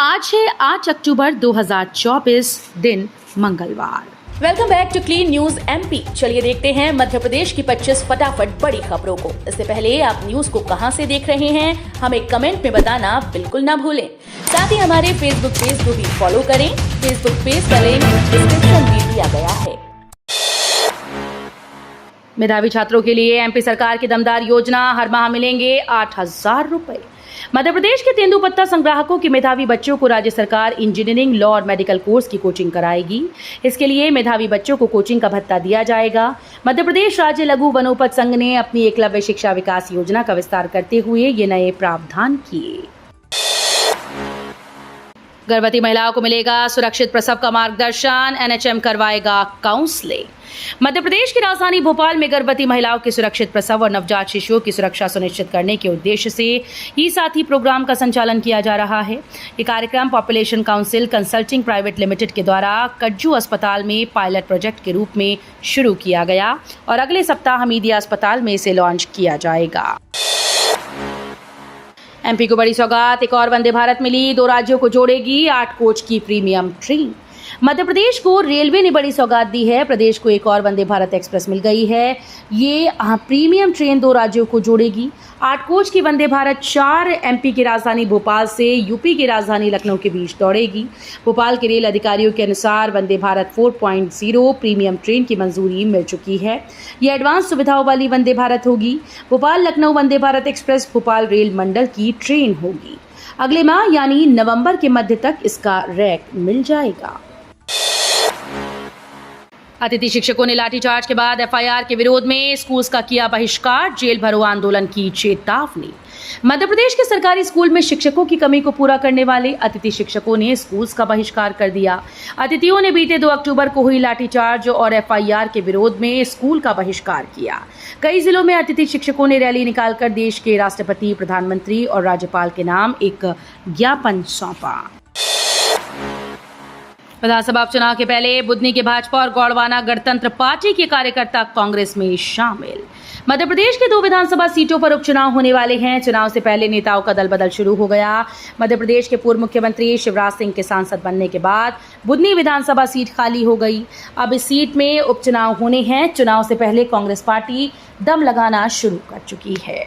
आज है 8 अक्टूबर 2024, दिन मंगलवार। Welcome back to clean news MP. चलिए देखते हैं मध्य प्रदेश की 25 फटाफट बड़ी खबरों को। इससे पहले आप न्यूज को कहां से देख रहे हैं, हमें कमेंट में बताना बिल्कुल ना भूलें। साथ ही हमारे फेसबुक पेज को भी फॉलो करें। फेसबुक पेज का लिंक डिस्क्रिप्शन में दिया गया है। मेधावी छात्रों के लिए एमपी सरकार की दमदार योजना, हर माह मिलेंगे 8,000 रुपए। मध्य प्रदेश के तेंदुपत्ता संग्राहकों के मेधावी बच्चों को राज्य सरकार इंजीनियरिंग, लॉ और मेडिकल कोर्स की कोचिंग कराएगी। इसके लिए मेधावी बच्चों को कोचिंग का भत्ता दिया जाएगा। मध्य प्रदेश राज्य लघु वनोपज संघ ने अपनी एकलव्य शिक्षा विकास योजना का विस्तार करते हुए ये नए प्रावधान किए। गर्भवती महिलाओं को मिलेगा सुरक्षित प्रसव का मार्गदर्शन, एनएचएम करवाएगा काउंसलिंग। मध्य प्रदेश की राजधानी भोपाल में गर्भवती महिलाओं की सुरक्षित प्रसव और नवजात शिशुओं की सुरक्षा सुनिश्चित करने के उद्देश्य से ई साथी प्रोग्राम का संचालन किया जा रहा है। ये कार्यक्रम population council consulting private limited के द्वारा कज्जू अस्पताल में पायलट प्रोजेक्ट के रूप में शुरू किया गया और अगले सप्ताह हमीदिया अस्पताल में इसे लॉन्च किया जाएगा। एमपी को बड़ी सौगात, एक और वंदे भारत मिली। 2 राज्यों को जोड़ेगी 8 कोच की प्रीमियम ट्रेन। मध्य प्रदेश को रेलवे ने बड़ी सौगात दी है। प्रदेश को एक और वंदे भारत एक्सप्रेस मिल गई है। ये प्रीमियम ट्रेन 2 राज्यों को जोड़ेगी। 8 कोच की वंदे भारत 4 एमपी की राजधानी भोपाल से यूपी की राजधानी लखनऊ के बीच दौड़ेगी। भोपाल के रेल अधिकारियों के अनुसार वंदे भारत 4.0 प्रीमियम ट्रेन की मंजूरी मिल चुकी है। ये एडवांस सुविधाओं वाली वंदे भारत होगी। भोपाल लखनऊ वंदे भारत एक्सप्रेस भोपाल रेल मंडल की ट्रेन होगी। अगले माह यानी नवंबर के मध्य तक इसका रैक मिल जाएगा। अतिथि शिक्षकों ने लाठीचार्ज के बाद एफआईआर के विरोध में स्कूल्स का किया बहिष्कार, जेल भरो आंदोलन की चेतावनी। मध्य प्रदेश के सरकारी स्कूल में शिक्षकों की कमी को पूरा करने वाले अतिथि शिक्षकों ने स्कूल्स का बहिष्कार कर दिया। अतिथियों ने बीते 2 अक्टूबर को हुई लाठीचार्ज और एफआईआर के विरोध में स्कूल का बहिष्कार किया। कई जिलों में अतिथि शिक्षकों ने रैली निकालकर देश के राष्ट्रपति, प्रधानमंत्री और राज्यपाल के नाम एक ज्ञापन सौंपा। विधानसभा उपचुनाव के पहले बुधनी के भाजपा और गौड़वाना गणतंत्र पार्टी के कार्यकर्ता कांग्रेस में शामिल। मध्य प्रदेश के 2 विधानसभा सीटों पर उपचुनाव होने वाले हैं। चुनाव से पहले नेताओं का दल बदल शुरू हो गया। मध्य प्रदेश के पूर्व मुख्यमंत्री शिवराज सिंह के सांसद बनने के बाद बुधनी विधानसभा सीट खाली हो गई। अब इस सीट में उपचुनाव होने हैं। चुनाव से पहले कांग्रेस पार्टी दम लगाना शुरू कर चुकी है।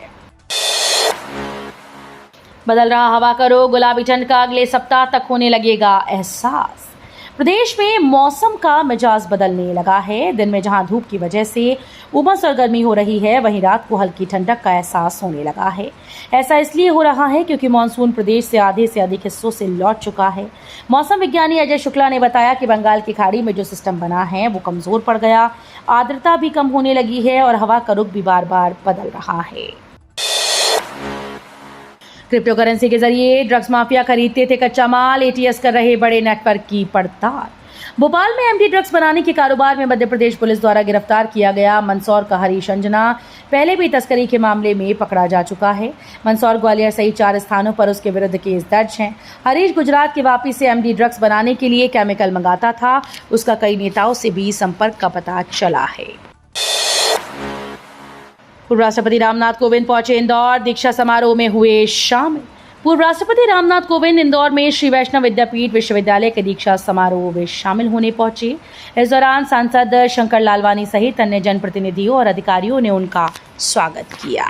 बदल रहा हवा का रुख, गुलाबी ठंड का अगले सप्ताह तक होने लगेगा एहसास। प्रदेश में मौसम का मिजाज बदलने लगा है। दिन में जहां धूप की वजह से उमस और गर्मी हो रही है, वहीं रात को हल्की ठंडक का एहसास होने लगा है। ऐसा इसलिए हो रहा है क्योंकि मानसून प्रदेश से आधे से अधिक हिस्सों से लौट चुका है। मौसम विज्ञानी अजय शुक्ला ने बताया कि बंगाल की खाड़ी में जो सिस्टम बना है वो कमजोर पड़ गया, आर्द्रता भी कम होने लगी है और हवा का रुख भी बार बार बदल रहा है। क्रिप्टो करेंसी के जरिए ड्रग्स माफिया खरीदते थे कच्चा माल, एटीएस कर रहे बड़े नेटवर्क की पड़ताल। भोपाल में एमडी ड्रग्स बनाने के कारोबार में मध्य प्रदेश पुलिस द्वारा गिरफ्तार किया गया मंदसौर का हरीश अंजना पहले भी तस्करी के मामले में पकड़ा जा चुका है। मंदसौर, ग्वालियर सहित 4 स्थानों पर उसके विरुद्ध केस दर्ज हैं। हरीश गुजरात के वापी से एमडी ड्रग्स बनाने के लिए केमिकल मंगाता था। उसका कई नेताओं से भी संपर्क का पता चला है। पूर्व राष्ट्रपति रामनाथ कोविंद पहुंचे इंदौर, दीक्षा समारोह में हुए शामिल। पूर्व राष्ट्रपति रामनाथ कोविंद इंदौर में श्री वैष्णव विद्यापीठ विश्वविद्यालय के दीक्षा समारोह में शामिल होने पहुंचे। इस दौरान सांसद शंकर लालवानी सहित अन्य जनप्रतिनिधियों और अधिकारियों ने उनका स्वागत किया।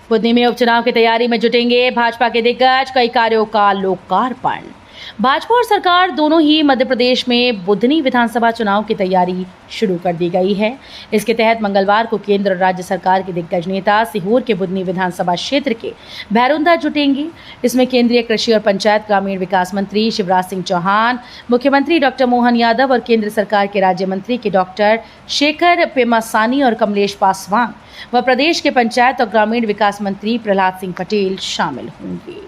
बुधनी में उपचुनाव की तैयारी में जुटेंगे भाजपा के दिग्गज, कई कार्यों का लोकार्पण। भाजपा और सरकार दोनों ही मध्य प्रदेश में बुधनी विधानसभा चुनाव की तैयारी शुरू कर दी गई है। इसके तहत मंगलवार को केंद्र और राज्य सरकार के दिग्गज नेता सीहोर के बुधनी विधानसभा क्षेत्र के भैरुंदा जुटेंगे। इसमें केंद्रीय कृषि और पंचायत ग्रामीण विकास मंत्री शिवराज सिंह चौहान, मुख्यमंत्री डॉक्टर मोहन यादव और केंद्र सरकार के राज्य मंत्री के डॉक्टर शेखर पेमासानी और कमलेश पासवान व प्रदेश के पंचायत और ग्रामीण विकास मंत्री प्रहलाद सिंह पटेल शामिल होंगे।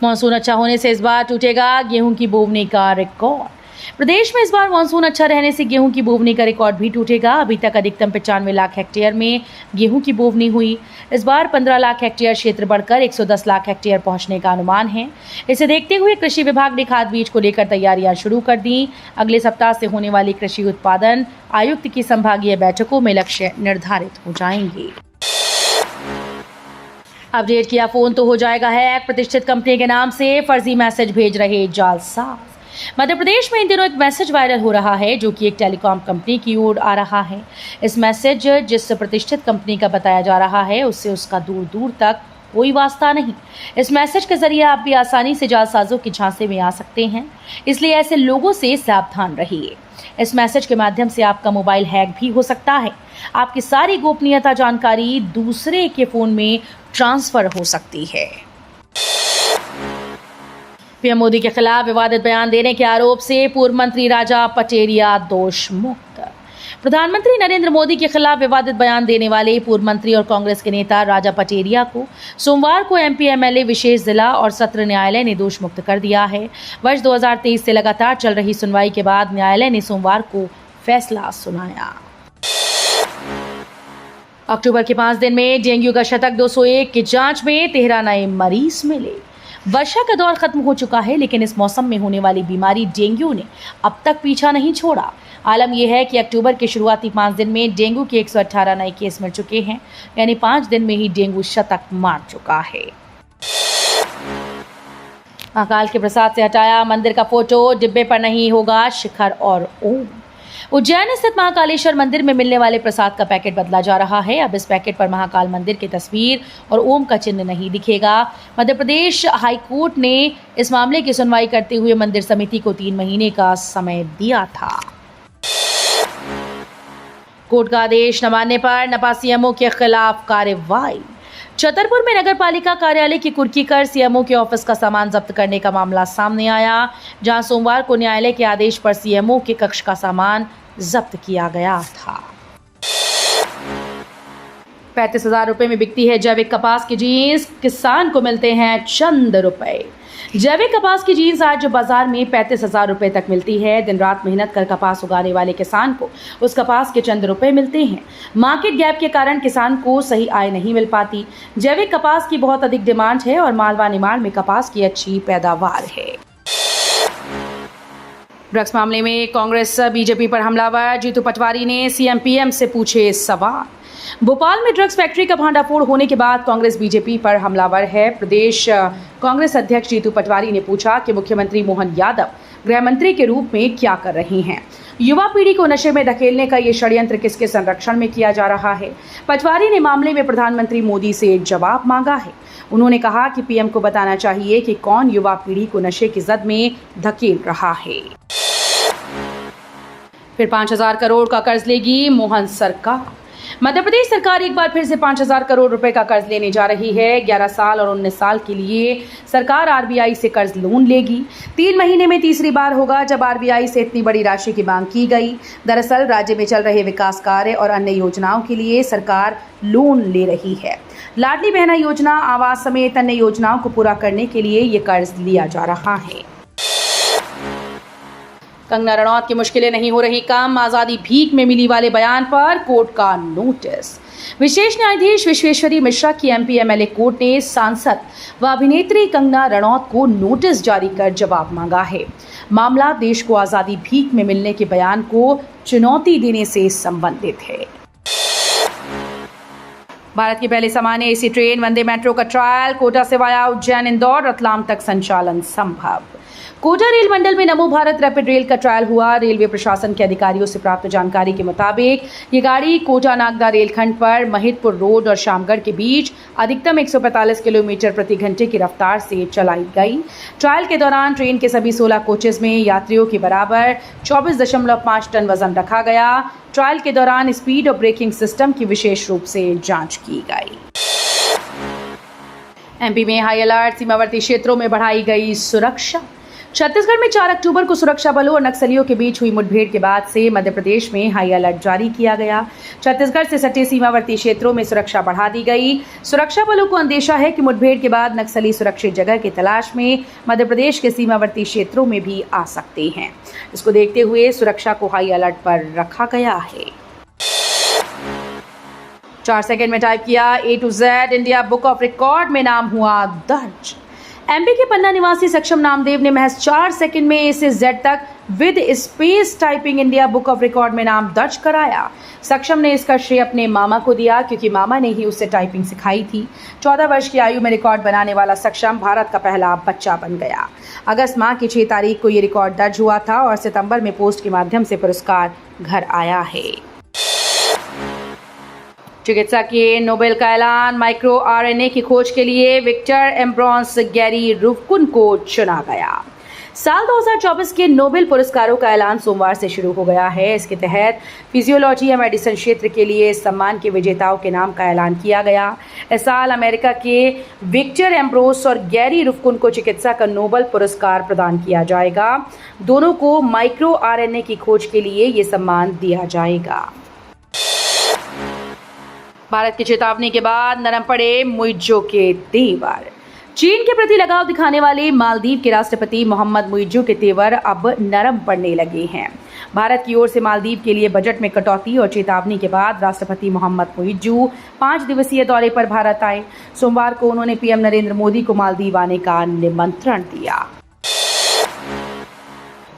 मानसून अच्छा होने से इस बार टूटेगा गेहूं की बोवनी का रिकॉर्ड। प्रदेश में इस बार मानसून अच्छा रहने से गेहूं की बोवनी का रिकॉर्ड भी टूटेगा। अभी तक अधिकतम 95 लाख हेक्टेयर में गेहूं की बोवनी हुई। इस बार 15 लाख हेक्टेयर क्षेत्र बढ़कर 110 लाख हेक्टेयर पहुंचने का अनुमान है। इसे देखते हुए कृषि विभाग ने खाद बीज को लेकर तैयारियां शुरू कर दी। अगले सप्ताह से होने वाली कृषि उत्पादन आयुक्त की संभागीय बैठकों में लक्ष्य निर्धारित हो जाएंगे। अपडेट किया फोन तो हो जाएगा हैक, प्रतिष्ठित कंपनी के नाम से फर्जी मैसेज भेज रहे जालसाज। मध्य प्रदेश में इन दिनों एक मैसेज वायरल हो रहा है जो कि एक टेलीकॉम कंपनी की ओर आ रहा है। इस मैसेज जिस प्रतिष्ठित कंपनी का बताया जा रहा है उससे उसका दूर दूर तक कोई वास्ता नहीं। इस मैसेज के जरिए आप भी आसानी से जालसाजों के झांसे में आ सकते हैं, इसलिए ऐसे लोगों से सावधान रहिए। इस मैसेज के माध्यम से आपका मोबाइल हैक भी हो सकता है। आपकी सारी गोपनीयता जानकारी दूसरे के फोन में ट्रांसफर हो सकती है। पीएम मोदी के खिलाफ विवादित बयान देने के आरोप से पूर्व मंत्री राजा पटेरिया दोष मुक्त। प्रधानमंत्री नरेंद्र मोदी के खिलाफ विवादित बयान देने वाले पूर्व मंत्री और कांग्रेस के नेता राजा पटेरिया को सोमवार को एमपी एमएलए विशेष जिला और सत्र न्यायालय ने दोष मुक्त कर दिया है। वर्ष 2023 से लगातार चल रही सुनवाई के बाद न्यायालय ने सोमवार को फैसला सुनाया। अक्टूबर के 5 दिन में डेंगू का शतक 201 की जांच में 13 नए मरीज मिले। वर्षा का दौर खत्म हो चुका है, लेकिन इस मौसम में होने वाली बीमारी डेंगू ने अब तक पीछा नहीं छोड़ा। आलम यह है कि अक्टूबर के शुरुआती 5 दिन में डेंगू के 118 नए केस मिल चुके हैं, यानी 5 दिन में ही डेंगू शतक मार चुका है। महाकाल के प्रसाद से हटाया मंदिर का फोटो, डिब्बे पर नहीं होगा शिखर और ओम। उज्जैन स्थित महाकालेश्वर मंदिर में मिलने वाले प्रसाद का पैकेट बदला जा रहा है। अब इस पैकेट पर महाकाल मंदिर की तस्वीर और ओम का चिन्ह नहीं दिखेगा। मध्य प्रदेश हाईकोर्ट ने इस मामले की सुनवाई करते हुए मंदिर समिति को 3 महीने का समय दिया था। कोर्ट का आदेश न मानने पर नपा सीएमओ के खिलाफ कार्रवाई। छतरपुर में नगर पालिका कार्यालय की कुर्की कर सीएमओ के ऑफिस का सामान जब्त करने का मामला सामने आया, जहां सोमवार को न्यायालय के आदेश पर सीएमओ के कक्ष का सामान जब्त किया गया था। 35,000 रुपए में बिकती है जैविक कपास की जीन्स, किसान को मिलते हैं चंद रुपए। जैविक कपास की जीन्स आज बाजार में 35,000 रुपए तक मिलती है। दिन रात मेहनत कर कपास उगाने वाले किसान को उस कपास के चंद रुपए मिलते हैं। मार्केट गैप के कारण किसान को सही आय नहीं मिल पाती। जैविक कपास की बहुत अधिक डिमांड है और मालवा निमाड़ में कपास की अच्छी पैदावार है। ड्रग्स मामले में कांग्रेस बीजेपी पर हमलावर, जीतू पटवारी ने सीएम पीएम से पूछे सवाल। भोपाल में ड्रग्स फैक्ट्री का भांडाफोड़ होने के बाद कांग्रेस बीजेपी पर हमलावर है। प्रदेश कांग्रेस अध्यक्ष जीतू पटवारी ने पूछा कि मुख्यमंत्री मोहन यादव गृह मंत्री के रूप में क्या कर रही हैं। युवा पीढ़ी को नशे में धकेलने का ये षड्यंत्र किसके संरक्षण में किया जा रहा है। पटवारी ने मामले में प्रधानमंत्री मोदी से एक जवाब मांगा है। उन्होंने कहा कि पीएम को बताना चाहिए कि कौन युवा पीढ़ी को नशे की जद में धकेल रहा है। फिर 5,000 करोड़ का कर्ज लेगी मोहन सरकार। मध्य प्रदेश सरकार एक बार फिर से 5,000 करोड़ रुपए का कर्ज लेने जा रही है। 11 साल और 19 साल के लिए सरकार आरबीआई से कर्ज लोन लेगी। 3 महीने में तीसरी बार होगा जब आरबीआई से इतनी बड़ी राशि की मांग की गई। दरअसल राज्य में चल रहे विकास कार्य और अन्य योजनाओं के लिए सरकार लोन ले रही है। लाडली बहना योजना, आवास समेत अन्य योजनाओं को पूरा करने के लिए ये कर्ज लिया जा रहा है। कंगना रणौत की मुश्किलें नहीं हो रही कम, आजादी भीख में मिली वाले बयान पर कोर्ट का नोटिस। विशेष न्यायाधीश विश्वेश्वरी मिश्रा की एमपी एमएलए कोर्ट ने सांसद व अभिनेत्री कंगना रणौत को नोटिस जारी कर जवाब मांगा है। मामला देश को आजादी भीख में मिलने के बयान को चुनौती देने से संबंधित है। भारत की पहली सामान्य एसी ट्रेन वंदे मेट्रो का ट्रायल, कोटा से वाया उज्जैन इंदौर रतलाम तक संचालन संभव। कोटा रेल मंडल में नमो भारत रैपिड रेल का ट्रायल हुआ। रेलवे प्रशासन के अधिकारियों से प्राप्त जानकारी के मुताबिक ये गाड़ी कोटा नागदा रेलखंड पर महिदपुर रोड और शामगढ़ के बीच अधिकतम 145 किलोमीटर प्रति घंटे की रफ्तार से चलाई गई। ट्रायल के दौरान ट्रेन के सभी 16 कोचेज में यात्रियों के बराबर 24.5 टन वजन रखा गया। ट्रायल के दौरान स्पीड और ब्रेकिंग सिस्टम की विशेष रूप से जांच की गई। एमपी में हाई अलर्ट, सीमावर्ती क्षेत्रों में बढ़ाई गई सुरक्षा। छत्तीसगढ़ में 4 अक्टूबर को सुरक्षा बलों और नक्सलियों के बीच हुई मुठभेड़ के बाद से मध्य प्रदेश में हाई अलर्ट जारी किया गया। छत्तीसगढ़ से सटे सीमावर्ती क्षेत्रों में सुरक्षा बढ़ा दी गई। सुरक्षा बलों को अंदेशा है कि मुठभेड़ के बाद नक्सली सुरक्षित जगह की तलाश में मध्य प्रदेश के सीमावर्ती क्षेत्रों में भी आ सकते हैं। इसको देखते हुए सुरक्षा को हाई अलर्ट पर रखा गया है। 4 सेकंड में टाइप किया A to Z India book of record में नाम हुआ दर्ज। एमपी के पन्ना निवासी सक्षम नामदेव ने महज 4 सेकंड में ए से जेड तक with space typing India book of record में नाम दर्ज कराया। सक्षम ने इसका श्रेय अपने मामा को दिया, क्योंकि मामा ने ही उसे टाइपिंग सिखाई थी। 14 वर्ष की आयु में रिकॉर्ड बनाने वाला सक्षम भारत का पहला बच्चा बन गया। अगस्त माह की 6 तारीख को ये रिकॉर्ड दर्ज हुआ था और सितंबर में पोस्ट के माध्यम से पुरस्कार घर आया है। चिकित्सा के नोबेल का ऐलान। माइक्रो आरएनए की खोज के लिए विक्टर एम्ब्रोस गैरी रुफकुन को चुना गया। साल 2024 के नोबेल पुरस्कारों का ऐलान सोमवार से शुरू हो गया है। इसके तहत फिजियोलॉजी या मेडिसिन क्षेत्र के लिए सम्मान के विजेताओं के नाम का ऐलान किया गया। इस साल अमेरिका के विक्टर एम्ब्रोस और गैरी रुफकुन को चिकित्सा का नोबेल पुरस्कार प्रदान किया जाएगा। दोनों को माइक्रो आरएनए की खोज के लिए ये सम्मान दिया जाएगा। भारत की चेतावनी के बाद नरम पड़े मुइज्जो के तेवर। चीन के प्रति लगाव दिखाने वाले मालदीव के राष्ट्रपति मोहम्मद मुइज्जो के तेवर अब नरम पड़ने लगे हैं। भारत की ओर से मालदीव के लिए बजट में कटौती और चेतावनी के बाद राष्ट्रपति मोहम्मद मुइज्जो 5 दिवसीय दौरे पर भारत आए। सोमवार को उन्होंने पीएम नरेंद्र मोदी को मालदीव आने का निमंत्रण दिया।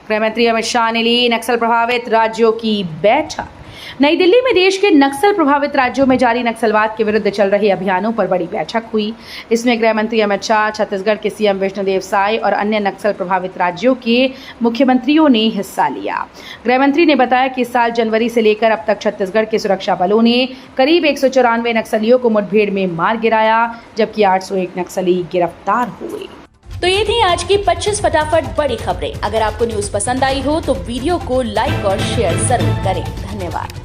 गृहमंत्री अमित शाह ने ली नक्सल प्रभावित राज्यों की बैठक। नई दिल्ली में देश के नक्सल प्रभावित राज्यों में जारी नक्सलवाद के विरुद्ध चल रहे अभियानों पर बड़ी बैठक हुई। इसमें गृह मंत्री अमित शाह, छत्तीसगढ़ के सीएम विष्णुदेव साय और अन्य नक्सल प्रभावित राज्यों के मुख्यमंत्रियों ने हिस्सा लिया। गृह मंत्री ने बताया कि इस साल जनवरी से लेकर अब तक छत्तीसगढ़ के सुरक्षा बलों ने करीब 194 नक्सलियों को मुठभेड़ में मार गिराया, जबकि 801 नक्सली गिरफ्तार हुए। तो ये थी आज की 25 फटाफट बड़ी खबरें। अगर आपको न्यूज पसंद आई हो तो वीडियो को लाइक और शेयर जरूर करें। धन्यवाद।